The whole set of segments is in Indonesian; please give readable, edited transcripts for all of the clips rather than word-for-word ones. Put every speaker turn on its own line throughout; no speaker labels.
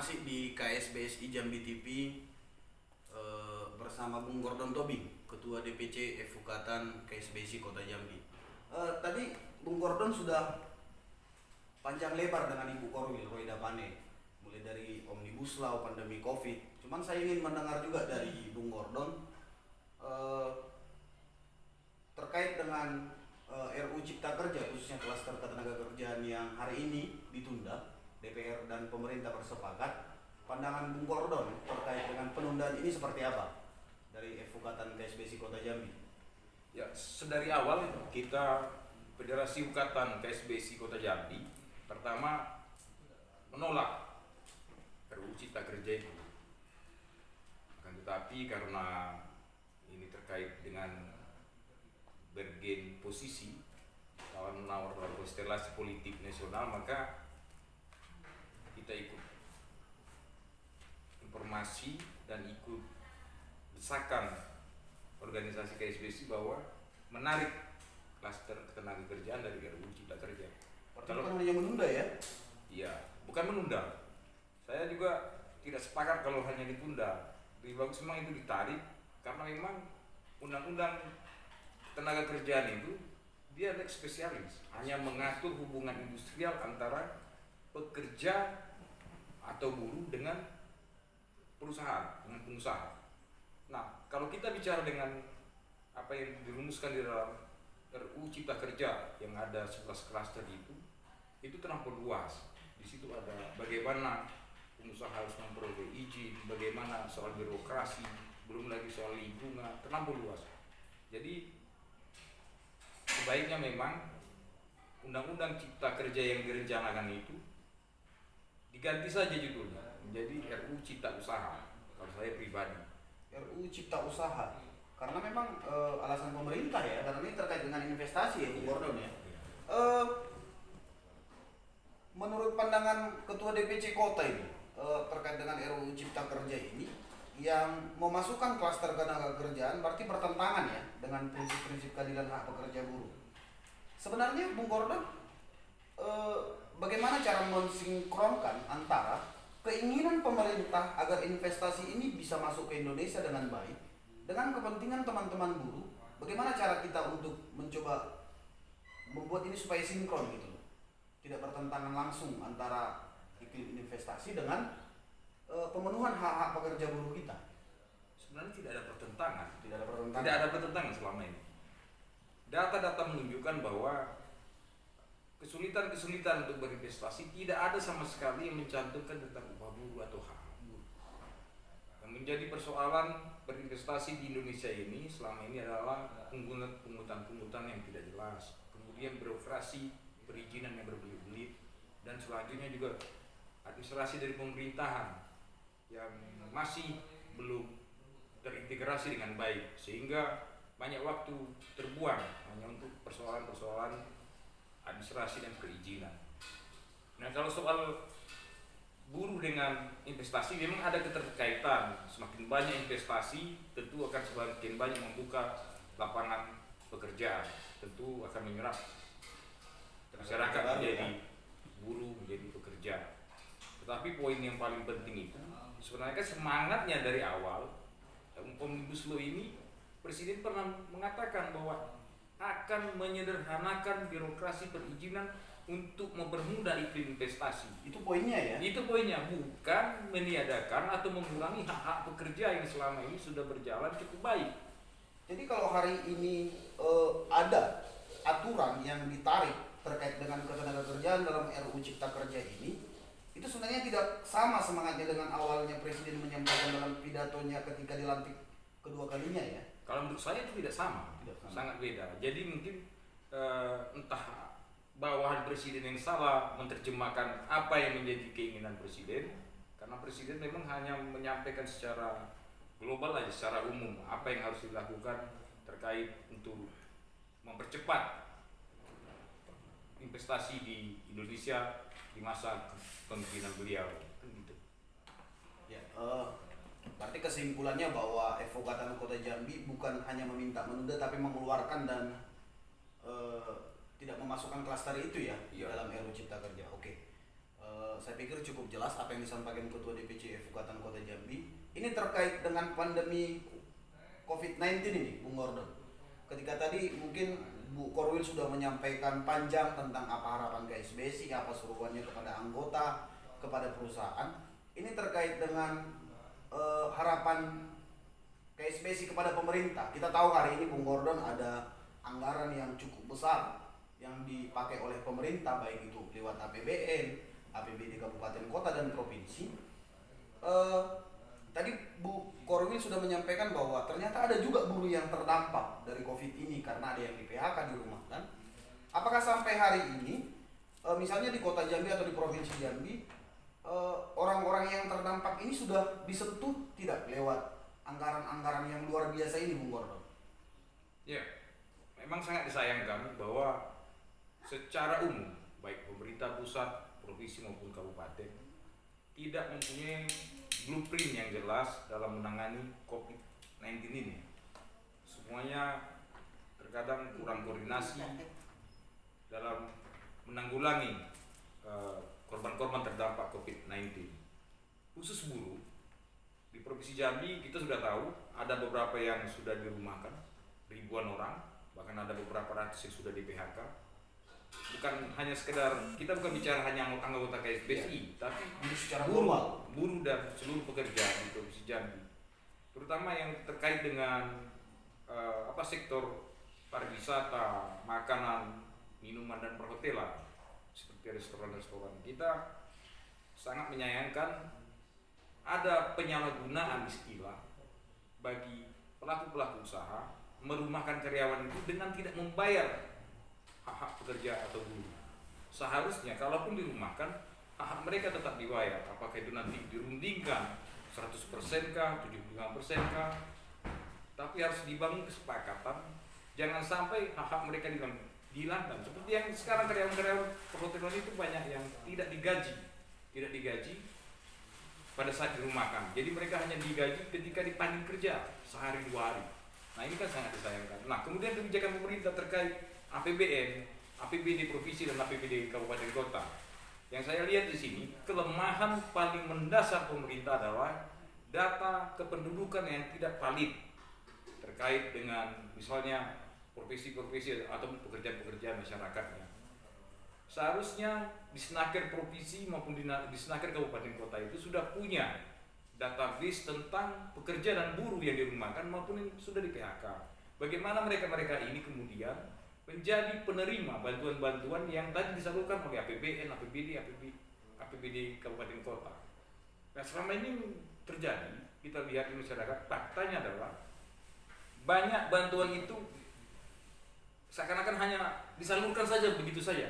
masih di KSBSI Jambi TV bersama Bung Gordon Tobing, Ketua DPC Evukatan KSBSI Kota Jambi. Tadi Bung Gordon sudah panjang lebar dengan Ibu Korwil Roida Pane, mulai dari Omnibus Law, pandemi Covid. Cuman saya ingin mendengar juga dari Bung Gordon terkait dengan RUU Cipta Kerja, khususnya klaster ketenagakerjaan yang hari ini ditunda. DPR dan pemerintah bersepakat. Pandangan Bung Gordon terkait dengan penundaan ini seperti apa dari Evukatan KSBSI Kota Jambi?
Ya, sedari awal kita Federasi Ukatan KSBSI Kota Jambi pertama menolak RUU Cipta Kerja itu. Akan tetapi karena ini terkait dengan bergen posisi lawan menawar dalam konstelasi politik nasional, maka kita ikut informasi dan ikut desakan organisasi KSBSI bahwa menarik klaster ketenagakerjaan dari RUU Cipta Kerja.
Kalau hanya menunda ya?
Iya, bukan menunda. Saya juga tidak sepakat kalau hanya ditunda. Lebih bagus memang itu ditarik, karena memang undang-undang tenaga kerjaan itu dia ada spesialis, hanya mengatur hubungan industrial antara pekerja atau buruh dengan perusahaan, dengan pengusaha. Nah, kalau kita bicara dengan apa yang dirumuskan di dalam RUU Cipta Kerja yang ada 11 klaster itu terlampau luas. Di situ ada bagaimana pengusaha harus memperoleh izin, bagaimana soal birokrasi, belum lagi soal lingkungan, terlampau luas. Jadi sebaiknya memang Undang-Undang Cipta Kerja yang direncanakan itu diganti saja judulnya menjadi RUU Cipta Usaha. Kalau saya pribadi,
RUU Cipta Usaha, karena memang alasan pemerintah ya, karena ini terkait dengan investasi ya, Bung Gordon ya. Menurut pandangan Ketua DPC Kota ini terkait dengan RUU Cipta Kerja ini yang memasukkan klaster ketenaga kerjaan berarti bertentangan ya dengan prinsip-prinsip keadilan hak pekerja buruh. Sebenarnya Bung Gordon, bagaimana cara mensinkronkan antara keinginan pemerintah agar investasi ini bisa masuk ke Indonesia dengan baik dengan kepentingan teman-teman buruh? Bagaimana cara kita untuk mencoba membuat ini supaya sinkron gitu, tidak bertentangan langsung antara iklim investasi dengan pemenuhan hak-hak pekerja buruh kita?
sebenarnya tidak ada pertentangan.
Tidak ada pertentangan.
Tidak ada pertentangan selama ini. Data-data menunjukkan bahwa kesulitan-kesulitan untuk berinvestasi tidak ada sama sekali yang mencantumkan tentang upah buruh atau hak buruh. Yang menjadi persoalan berinvestasi di Indonesia ini selama ini adalah pungutan-pungutan yang tidak jelas, kemudian birokrasi perizinan yang berbelit-belit, dan selanjutnya juga administrasi dari pemerintahan yang masih belum terintegrasi dengan baik, sehingga banyak waktu terbuang hanya untuk persoalan-persoalan administrasi dan perizinan. Nah, kalau soal buruh dengan investasi memang ada keterkaitan. Semakin banyak investasi tentu akan semakin banyak membuka lapangan pekerjaan, tentu akan menyerap masyarakat menjadi buruh, menjadi pekerja. Tetapi poin yang paling penting itu sebenarnya semangatnya dari awal Omnibus Law ini, Presiden pernah mengatakan bahwa akan menyederhanakan birokrasi perizinan untuk mempermudah iklim investasi.
Itu poinnya ya?
Itu poinnya, bukan meniadakan atau mengurangi hak-hak pekerja yang selama ini sudah berjalan cukup baik.
Jadi kalau hari ini ada aturan yang ditarik terkait dengan ketenagakerjaan dalam RUU Cipta Kerja ini, itu sebenarnya tidak sama semangatnya dengan awalnya Presiden menyampaikan dalam pidatonya ketika dilantik kedua kalinya ya?
Kalau menurut saya itu tidak sama. Sangat beda. Jadi mungkin entah bawahan Presiden yang salah menerjemahkan apa yang menjadi keinginan Presiden, karena Presiden memang hanya menyampaikan secara global aja, secara umum apa yang harus dilakukan terkait untuk mempercepat investasi di Indonesia di masa kepemimpinan beliau, kan gitu.
Ya, berarti kesimpulannya bahwa Evukatan Kota Jambi bukan hanya meminta menunda tapi mengeluarkan dan tidak memasukkan klaster itu ya,
iya,
dalam RUU Cipta Kerja. Oke. saya pikir cukup jelas apa yang disampaikan Ketua DPC Fukatan Kota Jambi. Ini terkait dengan pandemi COVID-19 ini, Bung Gordon. Ketika tadi mungkin Bu Korwil sudah menyampaikan panjang tentang apa harapan KSBSI, apa seruannya kepada anggota, kepada perusahaan. Ini terkait dengan harapan KSBSI kepada pemerintah. Kita tahu hari ini Bung Gordon ada anggaran yang cukup besar yang dipakai oleh pemerintah, baik itu lewat APBN, APBD Kabupaten Kota dan Provinsi. Tadi Bu Korwil sudah menyampaikan bahwa ternyata ada juga buruh yang terdampak dari COVID ini karena ada yang di PHK di rumah kan. Apakah sampai hari ini, misalnya di Kota Jambi atau di Provinsi Jambi, orang-orang yang terdampak ini sudah disentuh tidak lewat anggaran-anggaran yang luar biasa ini, Bung Gordon?
Ya, memang sangat disayangkan bahwa secara umum baik pemerintah pusat, provinsi maupun kabupaten tidak mempunyai blueprint yang jelas dalam menangani COVID-19 ini. Semuanya terkadang kurang koordinasi dalam menanggulangi korban-korban terdampak COVID-19. Khusus buruh di Provinsi Jambi kita sudah tahu ada beberapa yang sudah dirumahkan, ribuan orang, bahkan ada beberapa ratus yang sudah di PHK. Bukan hanya sekedar, kita bukan bicara hanya anggota KSBSI, tapi
secara global,
buruh dan seluruh pekerja di Provinsi Jambi, terutama yang terkait dengan sektor pariwisata, makanan, minuman dan perhotelan seperti restoran-restoran. Kita sangat menyayangkan ada penyalahgunaan istilah bagi pelaku-pelaku usaha merumahkan karyawan itu dengan tidak membayar hak-hak pekerja atau buruh. Seharusnya kalaupun dirumahkan, hak-hak mereka tetap dibayar. Apakah itu nanti dirundingkan 100% kah, 75% kah? Tapi harus dibangun kesepakatan. Jangan sampai hak-hak mereka dihilangkan. Seperti yang sekarang karyawan-karyawan perhotelan itu banyak yang tidak digaji pada saat dirumahkan. Jadi mereka hanya digaji ketika dipanggil kerja sehari 2 hari. Nah ini kan sangat disayangkan. Nah kemudian kebijakan pemerintah terkait APBN, APBD provinsi dan APBD kabupaten kota. Yang saya lihat di sini, kelemahan paling mendasar pemerintah adalah data kependudukan yang tidak valid terkait dengan misalnya profesi-profesi atau pekerjaan-pekerjaan masyarakatnya. Seharusnya di Snaker provinsi maupun di Snaker kabupaten kota itu sudah punya database tentang pekerja dan buruh yang dirumahkan maupun yang sudah di PHK. Bagaimana mereka-mereka ini kemudian menjadi penerima bantuan-bantuan yang tadi disalurkan oleh APBN, APBD kabupaten kota. Nah selama ini terjadi, kita lihat di masyarakat, faktanya adalah banyak bantuan itu seakan-akan hanya disalurkan saja begitu saja,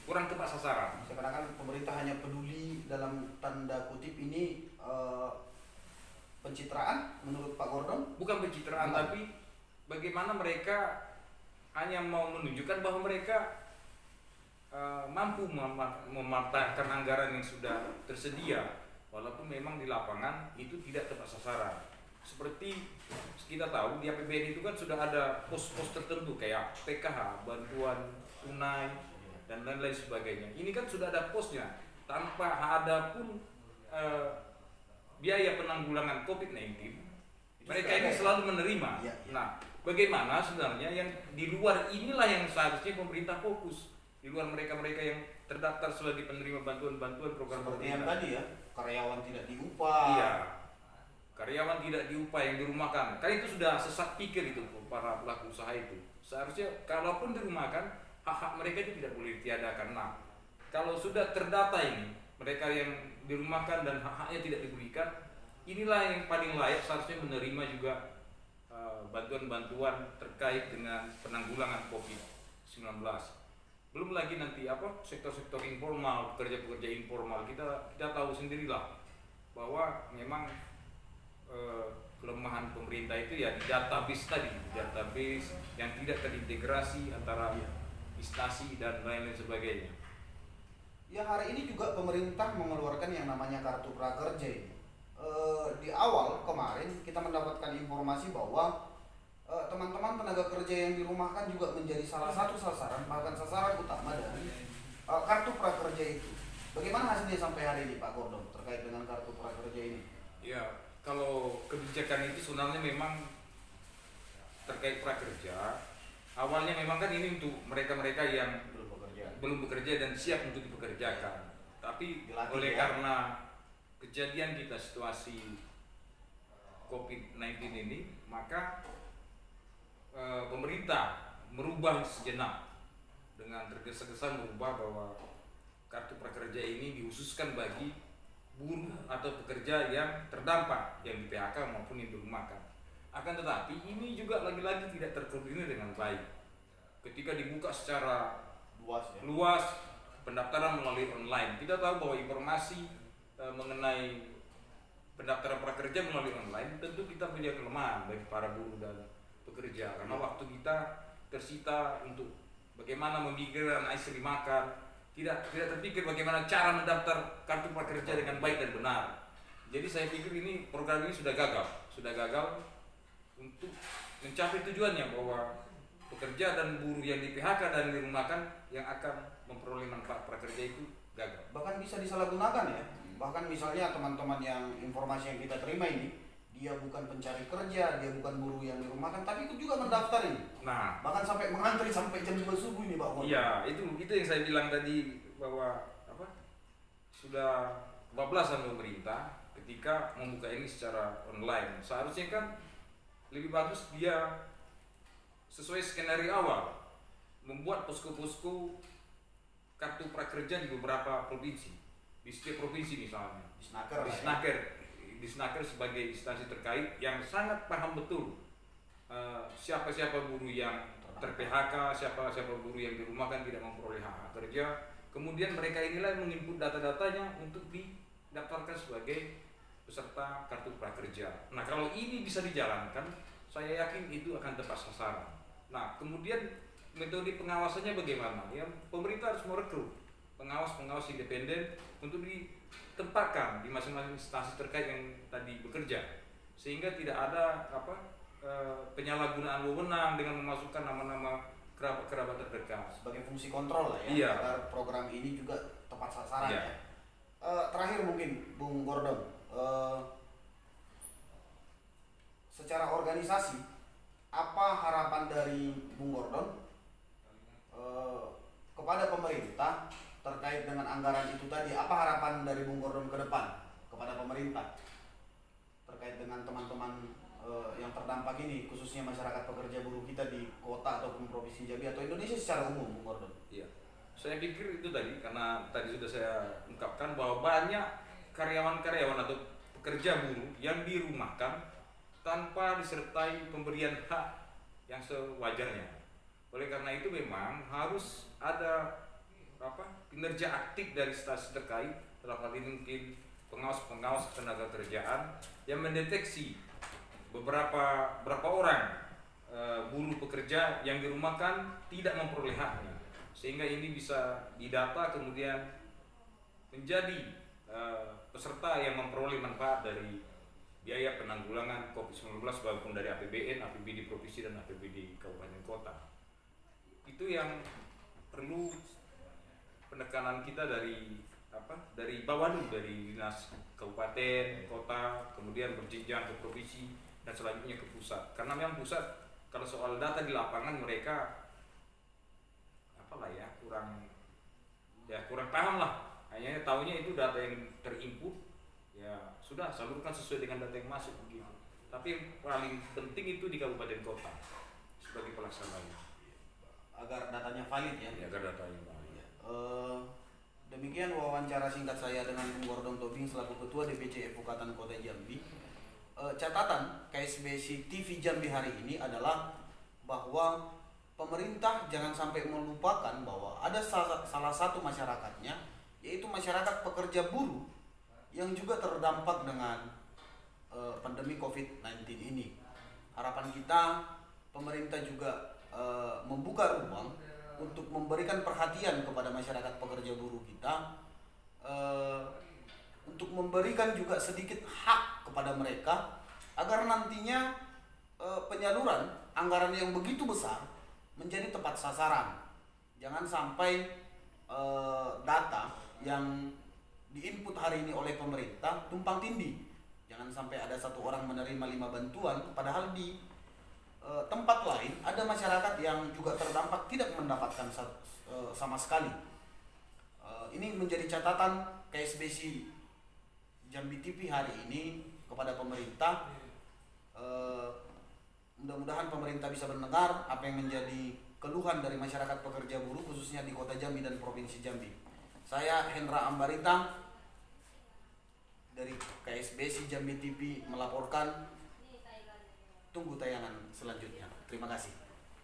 kurang tepat sasaran.
Seakan-akan pemerintah hanya peduli dalam tanda kutip ini pencitraan menurut Pak Gordon?
Bukan pencitraan, tapi bagaimana mereka hanya mau menunjukkan bahwa mereka mampu memanfaatkan anggaran yang sudah tersedia, walaupun memang di lapangan itu tidak tepat sasaran. Seperti kita tahu di APBN itu kan sudah ada pos-pos tertentu kayak PKH, bantuan tunai dan lain-lain sebagainya. Ini kan sudah ada posnya tanpa ada pun biaya penanggulangan COVID-19. Mereka ini selalu menerima.
Ya.
Nah, bagaimana sebenarnya yang di luar inilah yang seharusnya pemerintah fokus. Di luar mereka-mereka yang terdaftar sebagai penerima bantuan-bantuan program
seperti
pemerintah.
yang tadi ya, karyawan tidak diupah.
Iya. Karyawan tidak diupah yang dirumahkan. Kan itu sudah sesat pikir itu para pelaku usaha itu. Seharusnya kalaupun dirumahkan, hak-hak mereka itu tidak boleh ditiadakan. Nah, kalau sudah terdata ini, mereka yang dirumahkan dan hak-haknya tidak diberikan, inilah yang paling layak seharusnya menerima juga bantuan-bantuan terkait dengan penanggulangan COVID-19. Belum lagi nanti sektor-sektor informal, pekerja-pekerja informal, kita tahu sendirilah bahwa memang kelemahan pemerintah itu ya di database tadi, database yang tidak terintegrasi antara instansi dan lain-lain sebagainya.
Ya hari ini juga pemerintah mengeluarkan yang namanya kartu prakerja ini. Di awal kemarin kita mendapatkan informasi bahwa teman-teman tenaga kerja yang dirumahkan juga menjadi salah satu sasaran, bahkan sasaran utama dari kartu prakerja itu. Bagaimana hasilnya sampai hari ini Pak Gordon terkait dengan kartu prakerja ini?
Ya, kalau kebijakan itu sebenarnya memang terkait prakerja, awalnya memang kan ini untuk mereka-mereka yang
Belum bekerja.
belum bekerja dan siap untuk dipekerjakan. Tapi
Dilatih,
oleh
ya.
karena kejadian kita situasi COVID-19 ini, maka pemerintah merubah sejenak dengan tergesa-gesa merubah bahwa kartu prakerja ini dikhususkan bagi buruh atau pekerja yang terdampak, yang di PHK maupun yang dirumahkan. Akan tetapi ini juga lagi-lagi tidak terkoordinir dengan baik. Ketika dibuka secara
Luas ya.
luas pendaftaran melalui online, kita tahu bahwa informasi mengenai pendaftaran prakerja melalui online tentu kita punya kelemahan bagi para buruh dan pekerja, karena waktu kita tersita untuk bagaimana memikirkan istri makan, tidak terpikir bagaimana cara mendaftar kartu prakerja dengan baik dan benar. Jadi saya pikir ini program ini sudah gagal untuk mencapai tujuannya, bahwa pekerja dan buruh yang di PHK dan dirumahkan yang akan memperoleh manfaat prakerja itu gagal.
Bahkan bisa disalahgunakan ya. Bahkan misalnya teman-teman yang informasi yang kita terima ini, dia bukan pencari kerja, dia bukan buruh yang dirumahkan, tapi itu juga mendaftar ini.
Nah,
Bahkan sampai mengantri sampai jam 2 subuh ini Pak Gordon.
iya, itu yang saya bilang tadi, bahwa sudah kebablasan pemerintah ketika membuka ini secara online. Seharusnya kan lebih bagus dia sesuai skenario awal membuat posko-posko kartu prakerja di beberapa provinsi, di setiap provinsi misalnya.
Disnaker lah ya.
Disnaker sebagai instansi terkait yang sangat paham betul siapa-siapa buruh yang ter-PHK, siapa-siapa buruh yang dirumahkan tidak memperoleh hak kerja. Kemudian mereka inilah yang menginput data-datanya untuk didaftarkan sebagai peserta kartu prakerja. Nah, kalau ini bisa dijalankan, saya yakin itu akan tepat sasaran. Nah, kemudian metode pengawasannya bagaimana? Ya, pemerintah harus merekrut pengawas-pengawas independen untuk ditempatkan di masing-masing instansi terkait yang tadi bekerja, sehingga tidak ada penyalahgunaan wewenang dengan memasukkan nama-nama kerabat-kerabat terdekat.
Sebagai fungsi kontrol lah ya,
Iya.
agar program ini juga tepat sasaran
Iya.
ya. Terakhir mungkin Bung Gordon, secara organisasi apa harapan dari Bung Gordon kepada pemerintah terkait dengan anggaran itu tadi? Apa harapan dari Bung Gordon ke depan kepada pemerintah terkait dengan teman-teman yang terdampak ini, khususnya masyarakat pekerja buruh kita di kota ataupun provinsi Jambi atau Indonesia secara umum, Bung Gordon?
Iya, saya pikir itu tadi, karena tadi sudah saya ungkapkan bahwa banyak karyawan-karyawan atau pekerja buruh yang dirumahkan tanpa disertai pemberian hak yang sewajarnya. Oleh karena itu memang harus ada kinerja aktif dari instansi terkait, dalam hal ini mungkin pengawas-pengawas tenaga kerjaan yang mendeteksi berapa orang buruh pekerja yang dirumahkan tidak memperoleh haknya, sehingga ini bisa didata kemudian menjadi peserta yang memperoleh manfaat dari biaya penanggulangan COVID-19 maupun dari APBN, APBD provinsi dan APBD kabupaten kota. Itu yang perlu penekanan kita dari bawah dulu, dari dinas kabupaten, kota, kemudian berjenjang ke provinsi dan selanjutnya ke pusat. Karena memang pusat kalau soal data di lapangan mereka kurang paham lah. Hanya tahunya itu data yang terinput, ya sudah salurkan sesuai dengan data yang masuk begitu. Tapi yang paling penting itu di kabupaten kota sebagai pelaksananya,
Agar datanya valid ya.
agar datanya valid.
Demikian wawancara singkat saya dengan Bung Gordon Tobing selaku Ketua DPC Evokatan Kota Jambi. Catatan KSBC TV Jambi hari ini adalah bahwa pemerintah jangan sampai melupakan bahwa ada salah satu masyarakatnya, yaitu masyarakat pekerja buruh yang juga terdampak dengan pandemi COVID-19 ini. Harapan kita pemerintah juga membuka ruang untuk memberikan perhatian kepada masyarakat pekerja buruh kita, untuk memberikan juga sedikit hak kepada mereka agar nantinya penyaluran anggaran yang begitu besar menjadi tepat sasaran. Jangan sampai data yang diinput hari ini oleh pemerintah tumpang tindih. Jangan sampai ada satu orang menerima 5 bantuan, padahal di tempat lain ada masyarakat yang juga terdampak tidak mendapatkan sama sekali. Ini menjadi catatan KSBC Jambi TV hari ini kepada pemerintah. Mudah-mudahan pemerintah bisa mendengar apa yang menjadi keluhan dari masyarakat pekerja buruh khususnya di Kota Jambi dan Provinsi Jambi. Saya Hendra Ambarita dari KSBC Jambi TV melaporkan. Tunggu tayangan selanjutnya. Terima kasih.